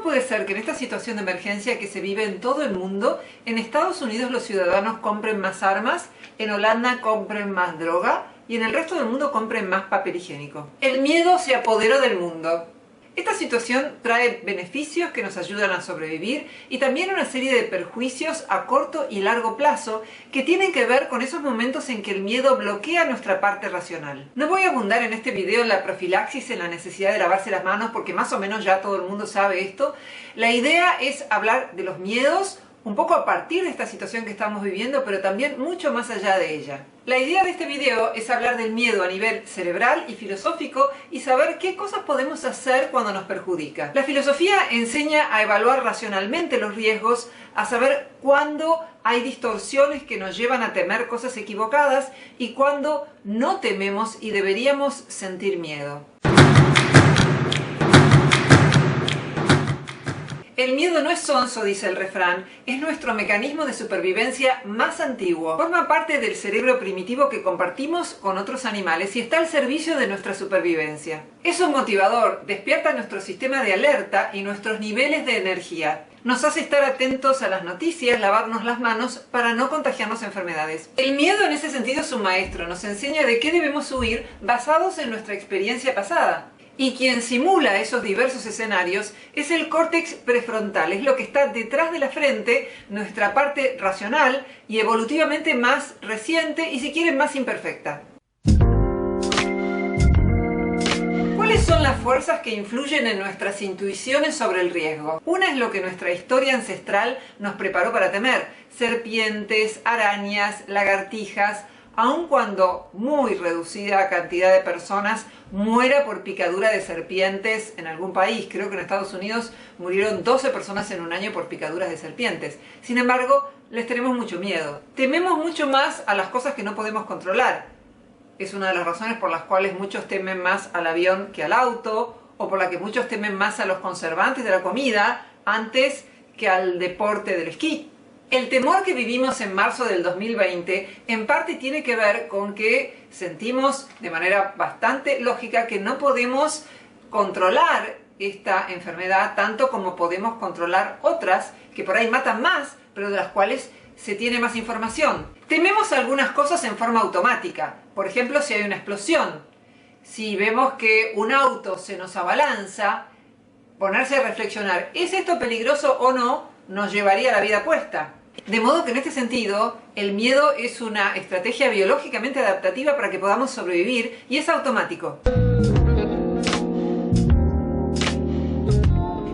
puede ser que en esta situación de emergencia que se vive en todo el mundo, en Estados Unidos los ciudadanos compren más armas, en Holanda compren más droga y en el resto del mundo compren más papel higiénico? El miedo se apoderó del mundo. Esta situación trae beneficios que nos ayudan a sobrevivir y también una serie de perjuicios a corto y largo plazo que tienen que ver con esos momentos en que el miedo bloquea nuestra parte racional. No voy a abundar en este video en la profilaxis, en la necesidad de lavarse las manos, porque más o menos ya todo el mundo sabe esto. La idea es hablar de los miedos un poco a partir de esta situación que estamos viviendo, pero también mucho más allá de ella. La idea de este video es hablar del miedo a nivel cerebral y filosófico y saber qué cosas podemos hacer cuando nos perjudica. La filosofía enseña a evaluar racionalmente los riesgos, a saber cuándo hay distorsiones que nos llevan a temer cosas equivocadas y cuándo no tememos y deberíamos sentir miedo. El miedo no es sonso, dice el refrán, es nuestro mecanismo de supervivencia más antiguo. Forma parte del cerebro primitivo que compartimos con otros animales y está al servicio de nuestra supervivencia. Es un motivador, despierta nuestro sistema de alerta y nuestros niveles de energía. Nos hace estar atentos a las noticias, lavarnos las manos para no contagiarnos enfermedades. El miedo en ese sentido es un maestro, nos enseña de qué debemos huir basados en nuestra experiencia pasada. Y quien simula esos diversos escenarios es el córtex prefrontal, es lo que está detrás de la frente, nuestra parte racional y evolutivamente más reciente y si quieren más imperfecta. ¿Cuáles son las fuerzas que influyen en nuestras intuiciones sobre el riesgo? Una es lo que nuestra historia ancestral nos preparó para temer: serpientes, arañas, lagartijas, aun cuando muy reducida cantidad de personas muera por picadura de serpientes en algún país. Creo que en Estados Unidos murieron 12 personas en un año por picaduras de serpientes. Sin embargo, les tenemos mucho miedo. Tememos mucho más a las cosas que no podemos controlar. Es una de las razones por las cuales muchos temen más al avión que al auto, o por la que muchos temen más a los conservantes de la comida antes que al deporte del esquí. El temor que vivimos en marzo del 2020 en parte tiene que ver con que sentimos de manera bastante lógica que no podemos controlar esta enfermedad tanto como podemos controlar otras que por ahí matan más, pero de las cuales se tiene más información. Tememos algunas cosas en forma automática, por ejemplo si hay una explosión. Si vemos que un auto se nos abalanza, ponerse a reflexionar, ¿es esto peligroso o no? Nos llevaría la vida puesta. De modo que en este sentido, el miedo es una estrategia biológicamente adaptativa para que podamos sobrevivir y es automático.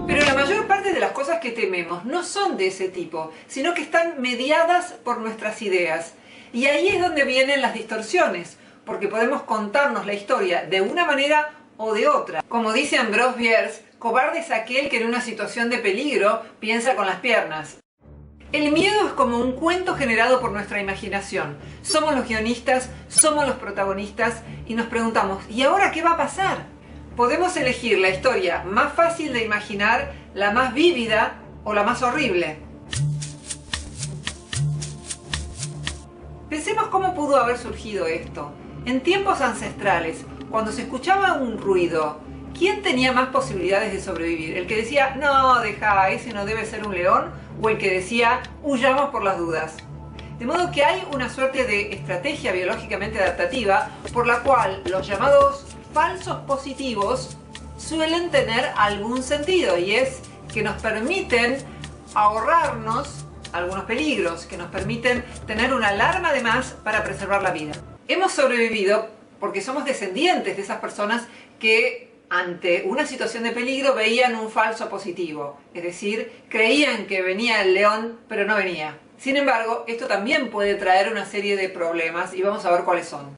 Pero la mayor parte de las cosas que tememos no son de ese tipo, sino que están mediadas por nuestras ideas. Y ahí es donde vienen las distorsiones, porque podemos contarnos la historia de una manera o de otra. Como dice Ambrose Bierce, cobarde es aquel que en una situación de peligro piensa con las piernas. El miedo es como un cuento generado por nuestra imaginación. Somos los guionistas, somos los protagonistas y nos preguntamos, ¿y ahora qué va a pasar? Podemos elegir la historia más fácil de imaginar, la más vívida o la más horrible. Pensemos cómo pudo haber surgido esto. En tiempos ancestrales, cuando se escuchaba un ruido, ¿quién tenía más posibilidades de sobrevivir? ¿El que decía, no, deja, ese no debe ser un león? ¿O el que decía, huyamos por las dudas? De modo que hay una suerte de estrategia biológicamente adaptativa por la cual los llamados falsos positivos suelen tener algún sentido, y es que nos permiten ahorrarnos algunos peligros, que nos permiten tener una alarma de más para preservar la vida. Hemos sobrevivido porque somos descendientes de esas personas que ante una situación de peligro veían un falso positivo, es decir, creían que venía el león, pero no venía. Sin embargo, esto también puede traer una serie de problemas y vamos a ver cuáles son.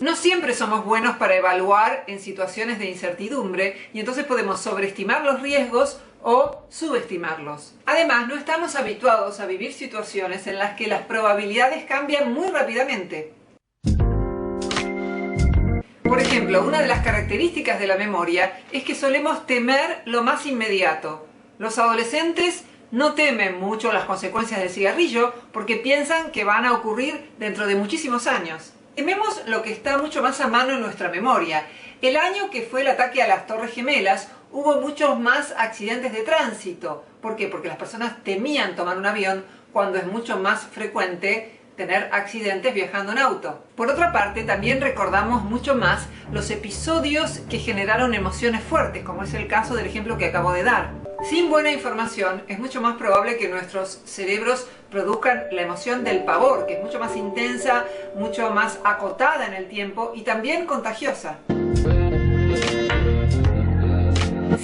No siempre somos buenos para evaluar en situaciones de incertidumbre y entonces podemos sobreestimar los riesgos o subestimarlos. Además, no estamos habituados a vivir situaciones en las que las probabilidades cambian muy rápidamente. Por ejemplo, una de las características de la memoria es que solemos temer lo más inmediato. Los adolescentes no temen mucho las consecuencias del cigarrillo porque piensan que van a ocurrir dentro de muchísimos años. Tememos lo que está mucho más a mano en nuestra memoria. El año que fue el ataque a las Torres Gemelas hubo muchos más accidentes de tránsito. ¿Por qué? Porque las personas temían tomar un avión cuando es mucho más frecuente tener accidentes viajando en auto. Por otra parte, también recordamos mucho más los episodios que generaron emociones fuertes, como es el caso del ejemplo que acabo de dar. Sin buena información, es mucho más probable que nuestros cerebros produzcan la emoción del pavor, que es mucho más intensa, mucho más acotada en el tiempo y también contagiosa.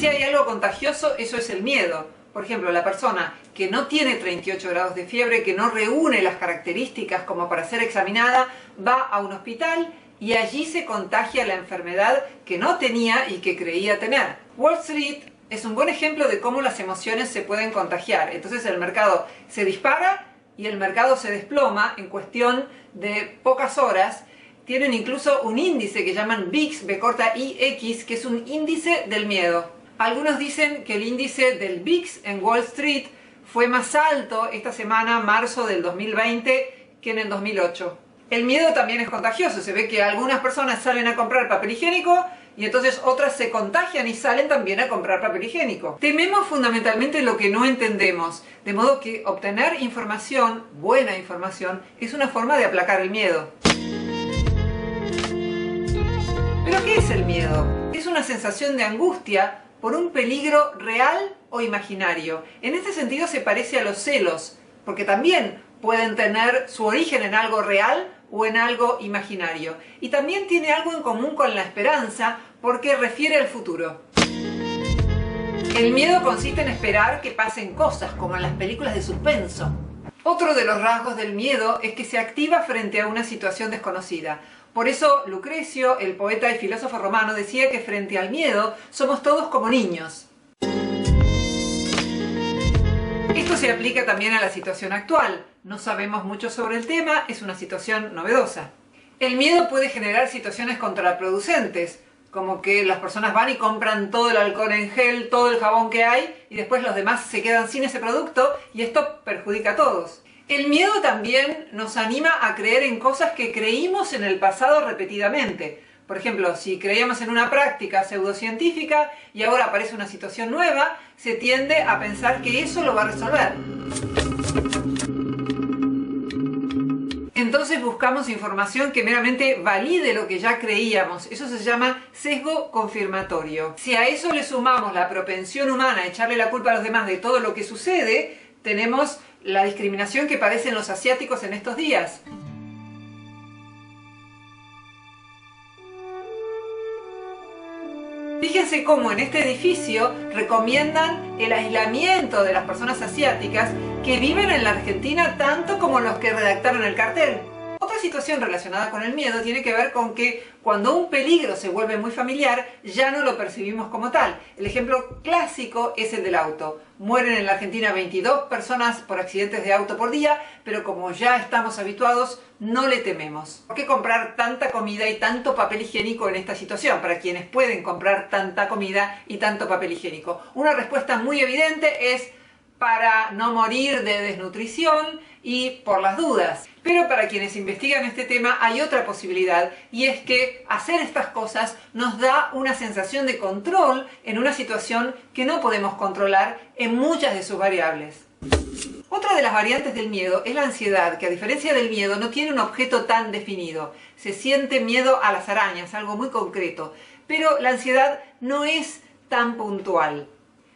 Si hay algo contagioso, eso es el miedo. Por ejemplo, la persona que no tiene 38 grados de fiebre, que no reúne las características como para ser examinada, va a un hospital y allí se contagia la enfermedad que no tenía y que creía tener. Wall Street es un buen ejemplo de cómo las emociones se pueden contagiar. Entonces el mercado se dispara y el mercado se desploma en cuestión de pocas horas. Tienen incluso un índice que llaman VIX, B corta IX, que es un índice del miedo. Algunos dicen que el índice del VIX en Wall Street fue más alto esta semana, marzo del 2020, que en el 2008. El miedo también es contagioso. Se ve que algunas personas salen a comprar papel higiénico y entonces otras se contagian y salen también a comprar papel higiénico. Tememos fundamentalmente lo que no entendemos, de modo que obtener información, buena información, es una forma de aplacar el miedo. ¿Pero qué es el miedo? Es una sensación de angustia por un peligro real o imaginario. En este sentido se parece a los celos, porque también pueden tener su origen en algo real o en algo imaginario. Y también tiene algo en común con la esperanza, porque refiere al futuro. El miedo consiste en esperar que pasen cosas, como en las películas de suspenso. Otro de los rasgos del miedo es que se activa frente a una situación desconocida. Por eso Lucrecio, el poeta y filósofo romano, decía que frente al miedo somos todos como niños. Esto se aplica también a la situación actual. No sabemos mucho sobre el tema, es una situación novedosa. El miedo puede generar situaciones contraproducentes, como que las personas van y compran todo el alcohol en gel, todo el jabón que hay, y después los demás se quedan sin ese producto, y esto perjudica a todos. El miedo también nos anima a creer en cosas que creímos en el pasado repetidamente. Por ejemplo, si creíamos en una práctica pseudocientífica y ahora aparece una situación nueva, se tiende a pensar que eso lo va a resolver. Entonces buscamos información que meramente valide lo que ya creíamos. Eso se llama sesgo confirmatorio. Si a eso le sumamos la propensión humana a echarle la culpa a los demás de todo lo que sucede, tenemos la discriminación que padecen los asiáticos en estos días. Fíjense cómo en este edificio recomiendan el aislamiento de las personas asiáticas que viven en la Argentina tanto como los que redactaron el cartel. Otra situación relacionada con el miedo tiene que ver con que cuando un peligro se vuelve muy familiar, ya no lo percibimos como tal. El ejemplo clásico es el del auto. Mueren en la Argentina 22 personas por accidentes de auto por día, pero como ya estamos habituados, no le tememos. ¿Por qué comprar tanta comida y tanto papel higiénico en esta situación? Para quienes pueden comprar tanta comida y tanto papel higiénico. Una respuesta muy evidente es para no morir de desnutrición y por las dudas. Pero para quienes investigan este tema hay otra posibilidad, y es que hacer estas cosas nos da una sensación de control en una situación que no podemos controlar en muchas de sus variables. Otra de las variantes del miedo es la ansiedad, que a diferencia del miedo no tiene un objeto tan definido. Se siente miedo a las arañas, algo muy concreto, pero la ansiedad no es tan puntual.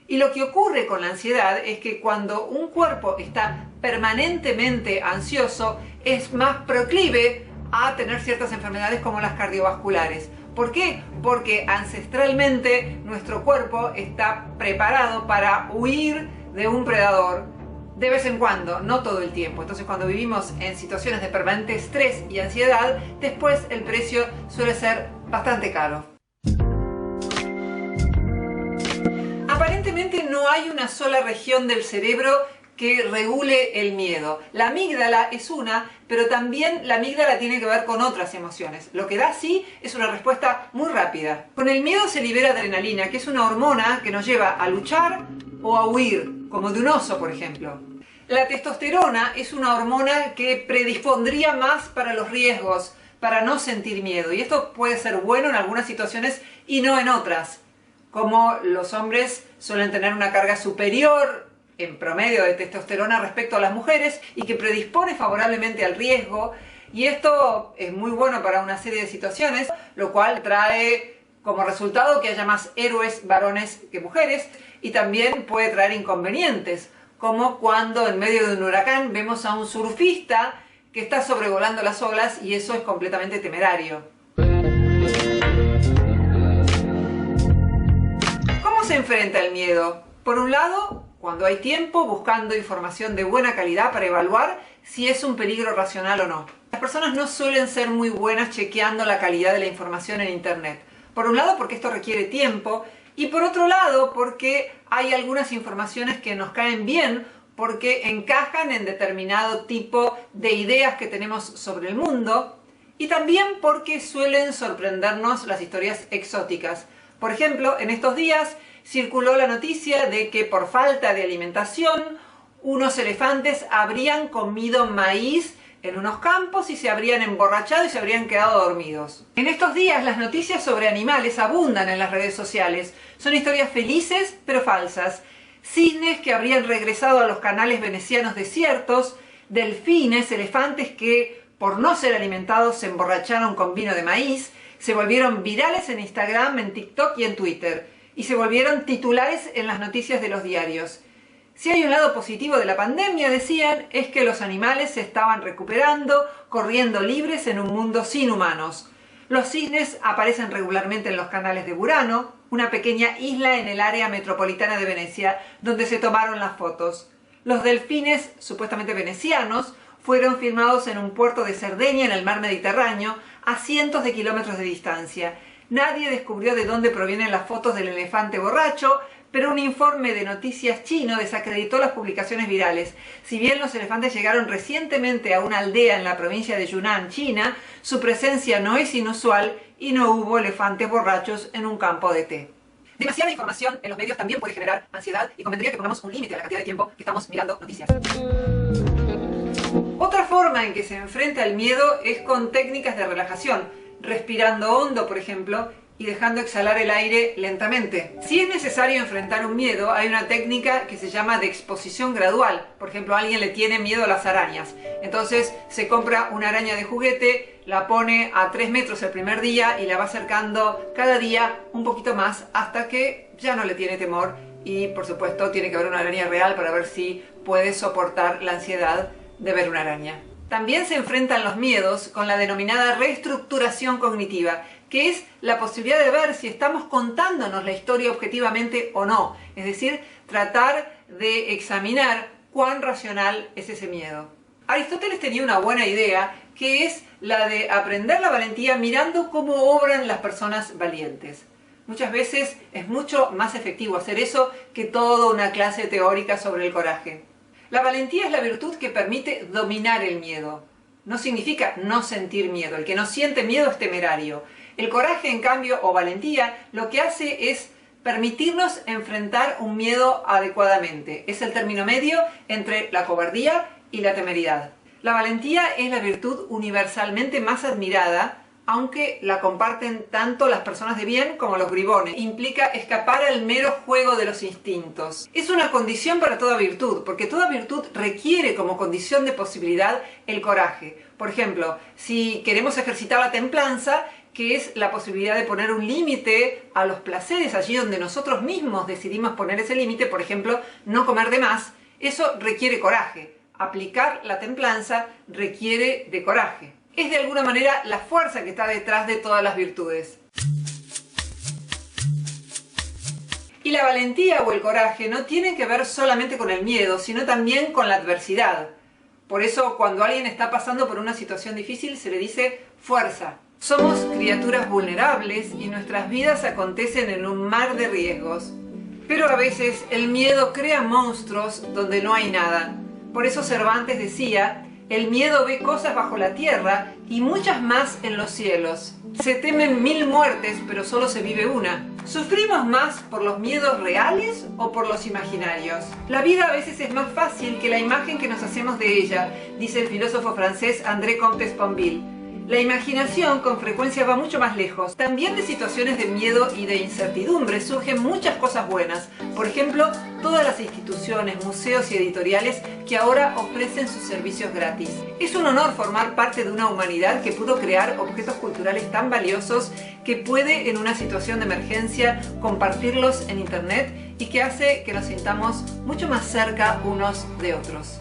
Y lo que ocurre con la ansiedad es que cuando un cuerpo está permanentemente ansioso, es más proclive a tener ciertas enfermedades como las cardiovasculares. ¿Por qué? Porque ancestralmente nuestro cuerpo está preparado para huir de un predador de vez en cuando, no todo el tiempo. Entonces, cuando vivimos en situaciones de permanente estrés y ansiedad, después el precio suele ser bastante caro. Aparentemente no hay una sola región del cerebro que regule el miedo. La amígdala es una, pero también la amígdala tiene que ver con otras emociones. Lo que da sí es una respuesta muy rápida. Con el miedo se libera adrenalina, que es una hormona que nos lleva a luchar o a huir, como de un oso, por ejemplo. La testosterona es una hormona que predispondría más para los riesgos, para no sentir miedo. Y esto puede ser bueno en algunas situaciones y no en otras. como los hombres suelen tener una carga superior en promedio de testosterona respecto a las mujeres y que predispone favorablemente al riesgo, y esto es muy bueno para una serie de situaciones, lo cual trae como resultado que haya más héroes varones que mujeres, y también puede traer inconvenientes, como cuando en medio de un huracán vemos a un surfista que está sobrevolando las olas, y eso es completamente temerario. ¿Cómo se enfrenta el miedo? Por un lado, cuando hay tiempo, buscando información de buena calidad para evaluar si es un peligro racional o no. Las personas no suelen ser muy buenas chequeando la calidad de la información en Internet. Por un lado, porque esto requiere tiempo, y por otro lado, porque hay algunas informaciones que nos caen bien porque encajan en determinado tipo de ideas que tenemos sobre el mundo, y también porque suelen sorprendernos las historias exóticas. Por ejemplo, en estos días circuló la noticia de que por falta de alimentación, unos elefantes habrían comido maíz en unos campos y se habrían emborrachado y se habrían quedado dormidos. En estos días las noticias sobre animales abundan en las redes sociales. Son historias felices pero falsas. Cisnes que habrían regresado a los canales venecianos desiertos, delfines, elefantes que por no ser alimentados se emborracharon con vino de maíz, se volvieron virales en Instagram, en TikTok y en Twitter, y se volvieron titulares en las noticias de los diarios. Si hay un lado positivo de la pandemia, decían, es que los animales se estaban recuperando, corriendo libres en un mundo sin humanos. Los cisnes aparecen regularmente en los canales de Burano, una pequeña isla en el área metropolitana de Venecia, donde se tomaron las fotos. Los delfines, supuestamente venecianos, fueron filmados en un puerto de Cerdeña, en el mar Mediterráneo, a cientos de kilómetros de distancia. Nadie descubrió de dónde provienen las fotos del elefante borracho, pero un informe de noticias chino desacreditó las publicaciones virales. Si bien los elefantes llegaron recientemente a una aldea en la provincia de Yunnan, China, su presencia no es inusual y no hubo elefantes borrachos en un campo de té. Demasiada información en los medios también puede generar ansiedad, y convendría que pongamos un límite a la cantidad de tiempo que estamos mirando noticias. Otra forma en que se enfrenta el miedo es con técnicas de relajación, respirando hondo, por ejemplo, y dejando exhalar el aire lentamente. Si es necesario enfrentar un miedo, hay una técnica que se llama de exposición gradual. Por ejemplo, a alguien le tiene miedo a las arañas. Entonces se compra una araña de juguete, la pone a 3 metros el primer día y la va acercando cada día un poquito más hasta que ya no le tiene temor. Y por supuesto tiene que haber una araña real para ver si puede soportar la ansiedad de ver una araña. También se enfrentan los miedos con la denominada reestructuración cognitiva, que es la posibilidad de ver si estamos contándonos la historia objetivamente o no. Es decir, tratar de examinar cuán racional es ese miedo. Aristóteles tenía una buena idea, que es la de aprender la valentía mirando cómo obran las personas valientes. Muchas veces es mucho más efectivo hacer eso que toda una clase teórica sobre el coraje. La valentía es la virtud que permite dominar el miedo. No significa no sentir miedo. El que no siente miedo es temerario. El coraje, en cambio, o valentía, lo que hace es permitirnos enfrentar un miedo adecuadamente. Es el término medio entre la cobardía y la temeridad. La valentía es la virtud universalmente más admirada, aunque la comparten tanto las personas de bien como los bribones. Implica escapar al mero juego de los instintos. Es una condición para toda virtud, porque toda virtud requiere como condición de posibilidad el coraje. Por ejemplo, si queremos ejercitar la templanza, que es la posibilidad de poner un límite a los placeres, allí donde nosotros mismos decidimos poner ese límite, por ejemplo, no comer de más, eso requiere coraje. Aplicar la templanza requiere de coraje. Es de alguna manera la fuerza que está detrás de todas las virtudes. Y la valentía o el coraje no tienen que ver solamente con el miedo, sino también con la adversidad. Por eso, cuando alguien está pasando por una situación difícil, se le dice fuerza. Somos criaturas vulnerables y nuestras vidas acontecen en un mar de riesgos. Pero a veces el miedo crea monstruos donde no hay nada. Por eso Cervantes decía: el miedo ve cosas bajo la tierra y muchas más en los cielos. Se temen 1000 muertes, pero solo se vive una. ¿Sufrimos más por los miedos reales o por los imaginarios? La vida a veces es más fácil que la imagen que nos hacemos de ella, dice el filósofo francés André Comte Sponville. La imaginación con frecuencia va mucho más lejos. También de situaciones de miedo y de incertidumbre surgen muchas cosas buenas. Por ejemplo, todas las instituciones, museos y editoriales que ahora ofrecen sus servicios gratis. Es un honor formar parte de una humanidad que pudo crear objetos culturales tan valiosos que puede en una situación de emergencia compartirlos en internet y que hace que nos sintamos mucho más cerca unos de otros.